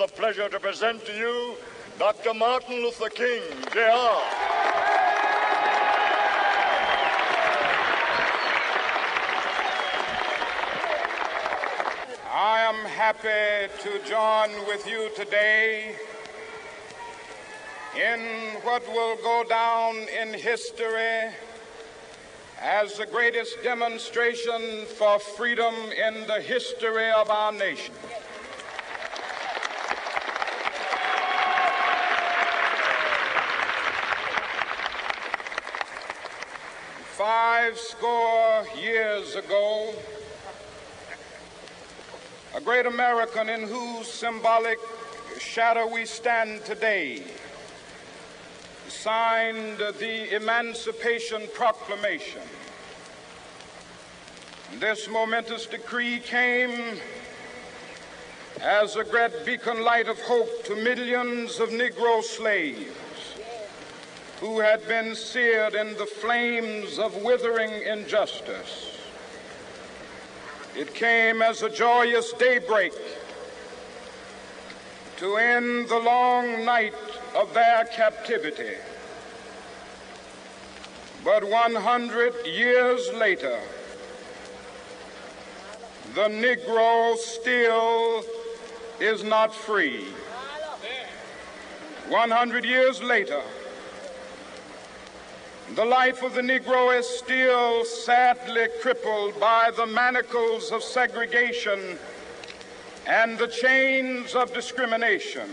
the pleasure to present to you Dr. Martin Luther King, Jr. I am happy to join with you today in what will go down in history as the greatest demonstration for freedom in the history of our nation. Five score years ago, a great American in whose symbolic shadow we stand today signed the Emancipation Proclamation. This momentous decree came as a great beacon light of hope to millions of Negro slaves who had been seared in the flames of withering injustice. It came as a joyous daybreak to end the long night of their captivity. But 100 years later, the Negro still is not free. 100 years later, the life of the Negro is still sadly crippled by the manacles of segregation and the chains of discrimination.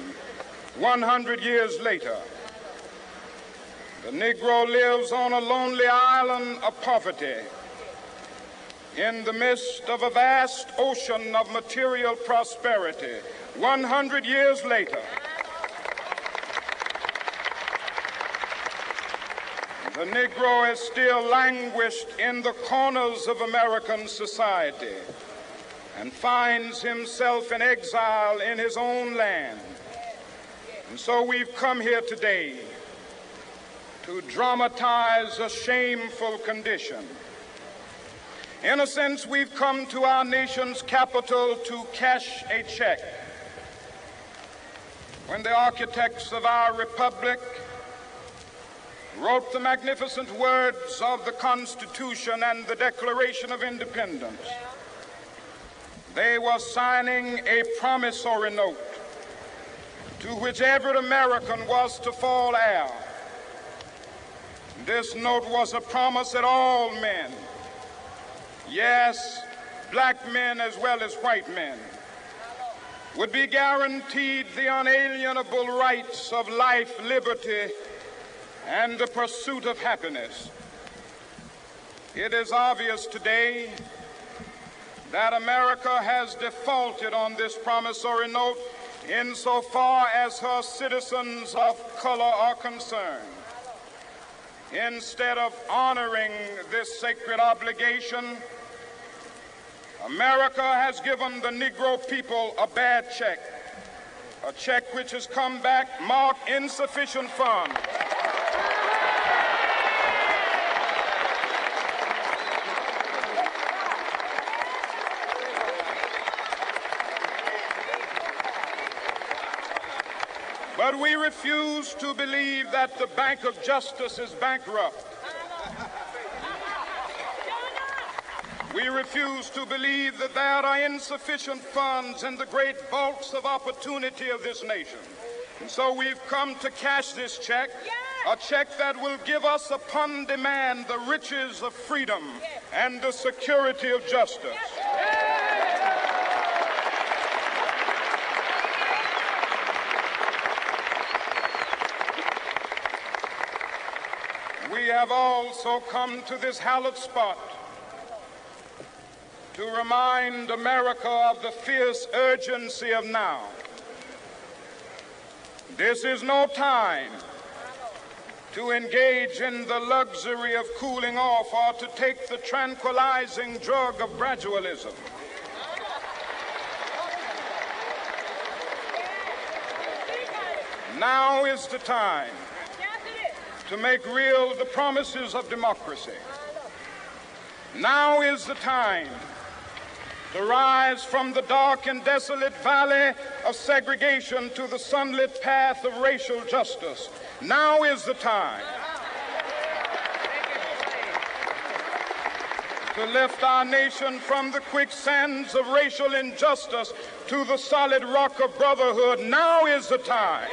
100 years later, the Negro lives on a lonely island of poverty in the midst of a vast ocean of material prosperity. 100 years later, the Negro is still languished in the corners of American society and finds himself in exile in his own land. And so we've come here today to dramatize a shameful condition. In a sense, we've come to our nation's capital to cash a check. When the architects of our republic wrote the magnificent words of the Constitution and the Declaration of Independence, they were signing a promissory note to which every American was to fall heir. This note was a promise that all men, yes, black men as well as white men, would be guaranteed the unalienable rights of life, liberty, and the pursuit of happiness. It is obvious today that America has defaulted on this promissory note insofar as her citizens of color are concerned. Instead of honoring this sacred obligation, America has given the Negro people a bad check, a check which has come back marked insufficient funds. But we refuse to believe that the Bank of Justice is bankrupt. We refuse to believe that there are insufficient funds in the great vaults of opportunity of this nation. And so we've come to cash this check, a check that will give us upon demand the riches of freedom and the security of justice. We have also come to this hallowed spot to remind America of the fierce urgency of now. This is no time to engage in the luxury of cooling off or to take the tranquilizing drug of gradualism. Now is the time to make real the promises of democracy. Now is the time to rise from the dark and desolate valley of segregation to the sunlit path of racial justice. Now is the time to lift our nation from the quicksands of racial injustice to the solid rock of brotherhood. Now is the time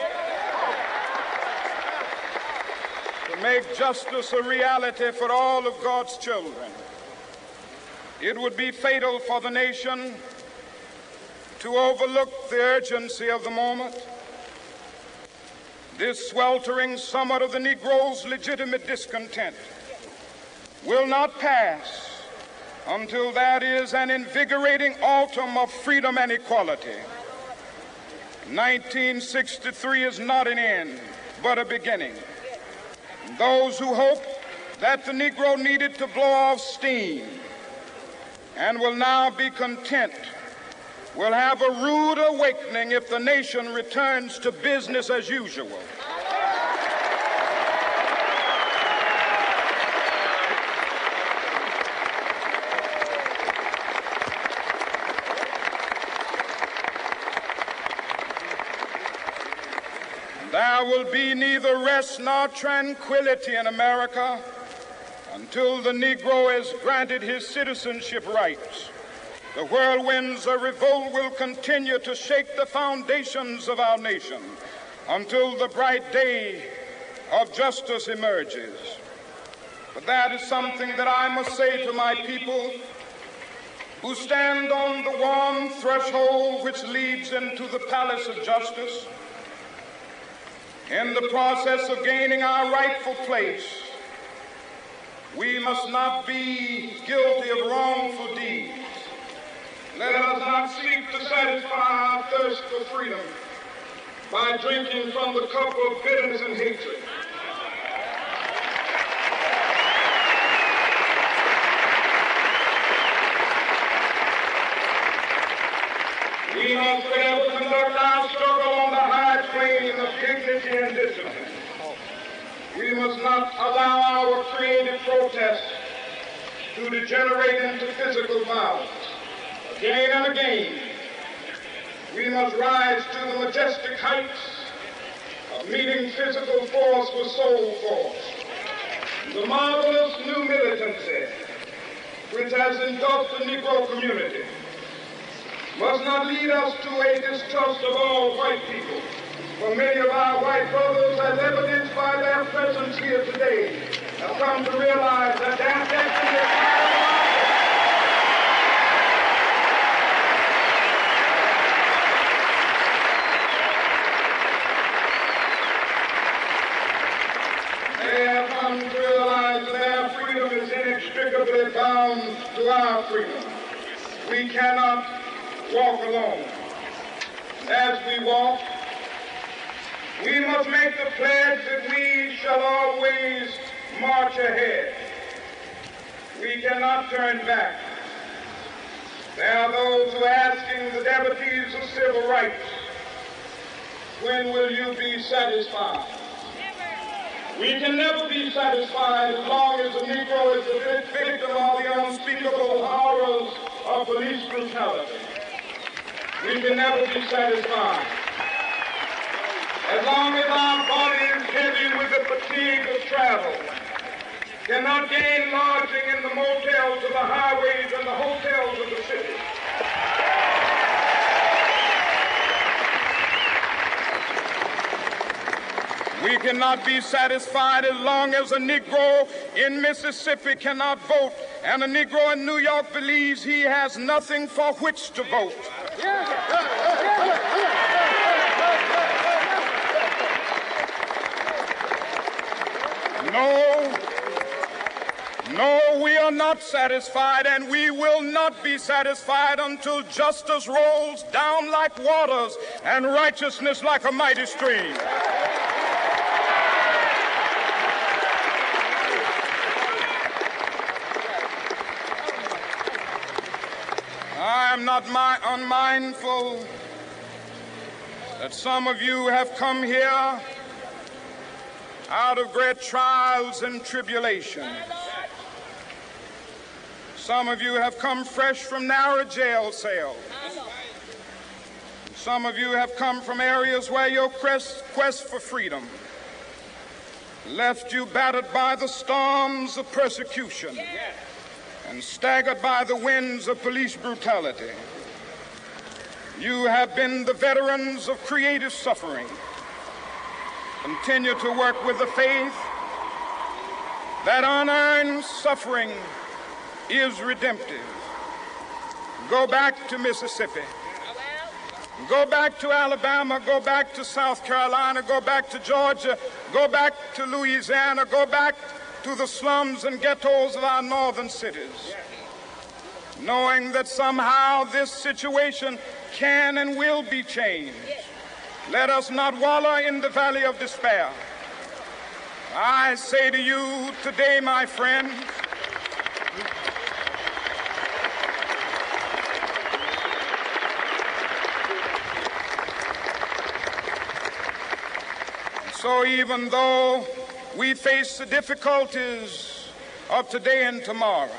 to make justice a reality for all of God's children. It would be fatal for the nation to overlook the urgency of the moment. This sweltering summer of the Negro's legitimate discontent will not pass until that is an invigorating autumn of freedom and equality. 1963 is not an end, but a beginning. Those who hope that the Negro needed to blow off steam and will now be content will have a rude awakening if the nation returns to business as usual. There will be neither rest nor tranquility in America until the Negro is granted his citizenship rights. The whirlwinds of revolt will continue to shake the foundations of our nation until the bright day of justice emerges. But that is something that I must say to my people who stand on the warm threshold which leads into the palace of justice. In the process of gaining our rightful place, we must not be guilty of wrongful deeds. Let us not seek to satisfy our thirst for freedom by drinking from the cup of bitterness and hatred. We must forever conduct our struggle on the high plane of dignity and discipline. We must not allow our creative protest to degenerate into physical violence. Again and again, we must rise to the majestic heights of meeting physical force with soul force. The marvelous new militancy which has engulfed the Negro community must not lead us to a distrust of all white people. For many of our white brothers, as evidenced by their presence here today, have come to realize that their destiny is not They have come to realize that their freedom is inextricably bound to our freedom. We cannot walk alone. As we walk, we must make the pledge that we shall always march ahead. We cannot turn back. There are those who are asking the devotees of civil rights, when will you be satisfied? We can never be satisfied as long as the Negro is the victim of the unspeakable horrors of police brutality. We can never be satisfied as long as our body is heavy with the fatigue of travel, cannot gain lodging in the motels of the highways and the hotels of the city. We cannot be satisfied as long as a Negro in Mississippi cannot vote and a Negro in New York believes he has nothing for which to vote. No, we are not satisfied, and we will not be satisfied until justice rolls down like waters and righteousness like a mighty stream. I am not unmindful that some of you have come here out of great trials and tribulations. Some of you have come fresh from narrow jail cells. Some of you have come from areas where your quest for freedom left you battered by the storms of persecution and staggered by the winds of police brutality. You have been the veterans of creative suffering. Continue to work with the faith that unearned suffering is redemptive. Go back to Mississippi. Go back to Alabama. Go back to South Carolina. Go back to Georgia. Go back to Louisiana. Go back to the slums and ghettos of our northern cities, knowing that somehow this situation can and will be changed. Let us not wallow in the valley of despair. I say to you today, my friends, so even though we face the difficulties of today and tomorrow,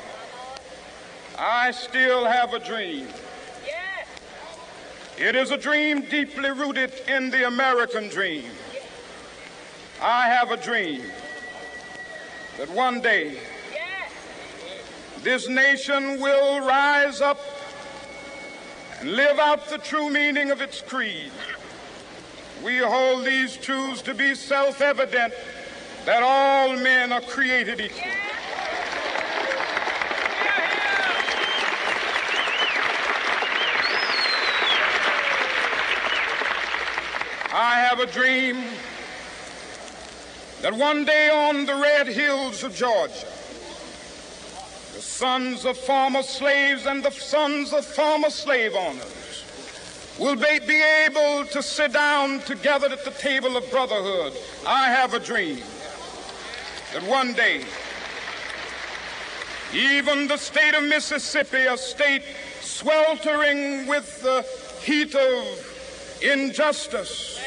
I still have a dream. It is a dream deeply rooted in the American dream. I have a dream that one day this nation will rise up and live out the true meaning of its creed. We hold these truths to be self-evident, that all men are created equal. I have a dream that one day on the red hills of Georgia, the sons of former slaves and the sons of former slave owners will be able to sit down together at the table of brotherhood. I have a dream that one day even the state of Mississippi, a state sweltering with the heat of injustice,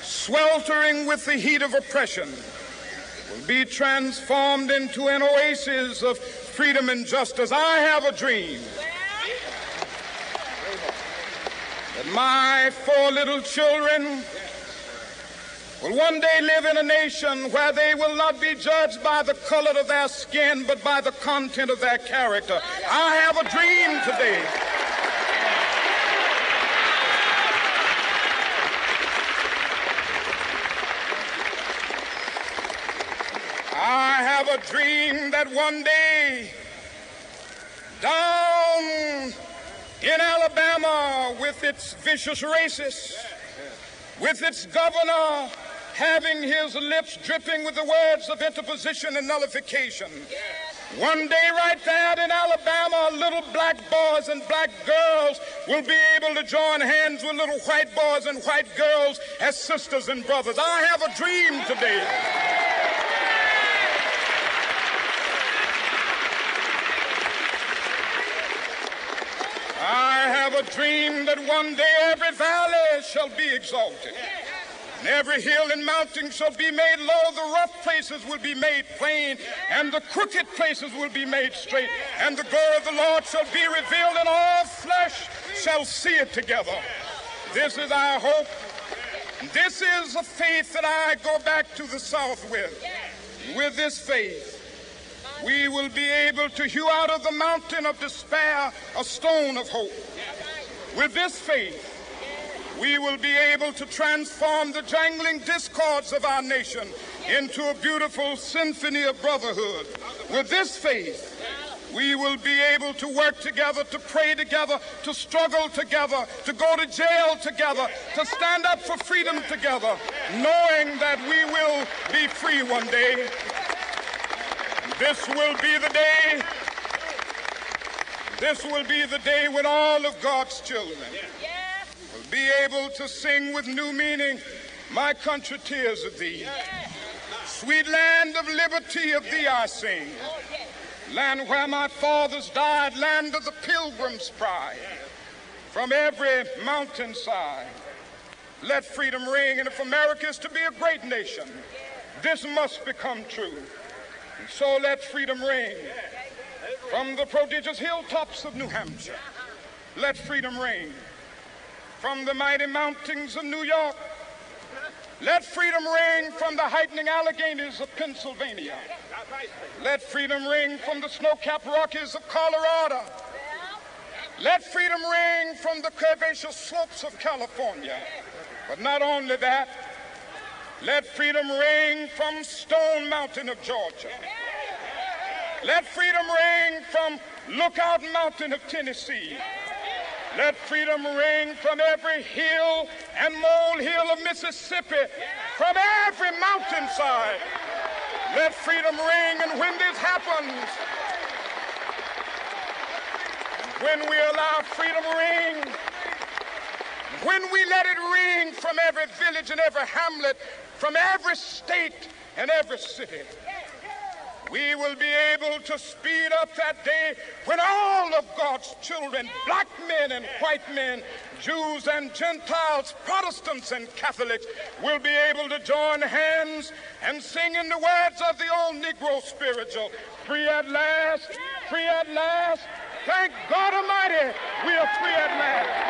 sweltering with the heat of oppression, will be transformed into an oasis of freedom and justice. I have a dream that my 4 little children will one day live in a nation where they will not be judged by the color of their skin, but by the content of their character. I have a dream today a dream that one day down in Alabama, with its vicious racists, with its governor having his lips dripping with the words of interposition and nullification, one day right there in Alabama, little black boys and black girls will be able to join hands with little white boys and white girls as sisters and brothers. I have a dream today that one day every valley shall be exalted, and every hill and mountain shall be made low. The rough places will be made plain, and the crooked places will be made straight. And the glory of the Lord shall be revealed, and all flesh shall see it together. This is our hope. This is a faith that I go back to the South with. With this faith, we will be able to hew out of the mountain of despair a stone of hope. With this faith, we will be able to transform the jangling discords of our nation into a beautiful symphony of brotherhood. With this faith, we will be able to work together, to pray together, to struggle together, to go to jail together, to stand up for freedom together, knowing that we will be free one day. This will be the day. This will be the day when all of God's children will be able to sing with new meaning, "My country, tears of thee. Sweet land of liberty, of thee I sing. Land where my fathers died, land of the pilgrim's pride. From every mountainside, let freedom ring. And if America is to be a great nation, this must become true. And so let freedom ring. From the prodigious hilltops of New Hampshire, let freedom ring. From the mighty mountains of New York, let freedom ring. From the heightening Alleghenies of Pennsylvania, let freedom ring. From the snow-capped Rockies of Colorado, let freedom ring. From the curvaceous slopes of California. But not only that, let freedom ring from Stone Mountain of Georgia. Let freedom ring from Lookout Mountain of Tennessee. Let freedom ring from every hill and molehill of Mississippi, from every mountainside. Let freedom ring, and when this happens, when we allow freedom ring, when we let it ring from every village and every hamlet, from every state and every city, we will be able to speed up that day when all of God's children, black men and white men, Jews and Gentiles, Protestants and Catholics, will be able to join hands and sing in the words of the old Negro spiritual, free at last, free at last. Thank God Almighty, we are free at last.